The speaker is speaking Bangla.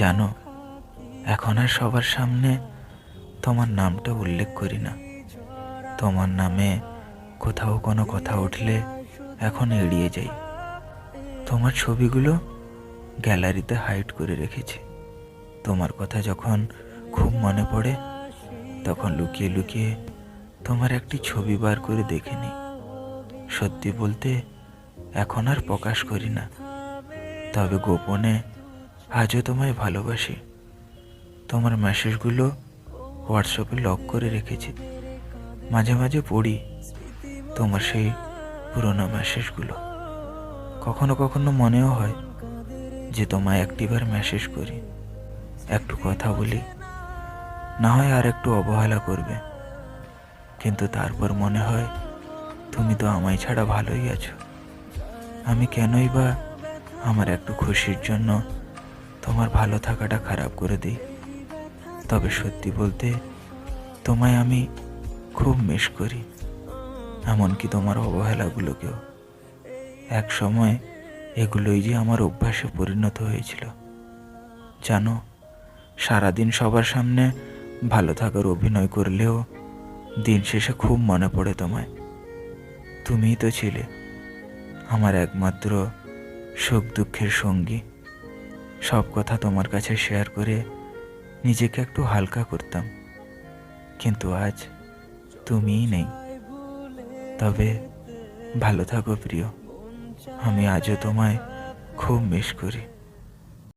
জানো, এখন আর সবার সামনে তোমার নামটা উল্লেখ করি না। তোমার নামে কোথাও কোনো কথা উঠলে এখন এড়িয়ে যাই। তোমার ছবিগুলো গ্যালারিতে হাইড করে রেখেছি। তোমার কথা যখন খুব মনে পড়ে তখন লুকিয়ে লুকিয়ে তোমার একটি ছবি বার করে দেখে নিই। সত্যি বলতে এখন আর প্রকাশ করি না, তবে গোপনে আজও তোমায় ভালোবাসি। তোমার মেসেজগুলো হোয়াটসঅ্যাপে লক করে রেখেছি। মাঝে মাঝে পড়ি তোমার সেই পুরোনো মেসেজগুলো। কখনো কখনো মনেও হয় যে তোমায় একটিবার মেসেজ করি, একটু কথা বলি, না হয় আর একটু অবহেলা করবে। কিন্তু তারপর মনে হয় তুমি তো আমায় ছাড়া ভালোই আছো। আমি কেনই বা আমার একটু খুশির জন্য তোমার ভালো থাকাটা খারাপ করে দিই। তবে সত্যি বলতে তোমায় আমি খুব মিস করি, এমনকি তোমার অবহেলাগুলোকেও। এক সময় এগুলোই যে আমার অভ্যাসে পরিণত হয়েছিল। জানো, সারাদিন সবার সামনে ভালো থাকার অভিনয় করলেও দিন শেষে খুব মনে পড়ে তোমায়। তুমিই তো ছিলে আমার একমাত্র সুখ দুঃখের সঙ্গী। সব কথা তোমার কাছে শেয়ার করে নিজেকে একটু হালকা করতাম, কিন্তু আজ তুমিই নেই। তবে ভালো থাকো প্রিয়, আমি আজও তোমায় খুব মিস করি।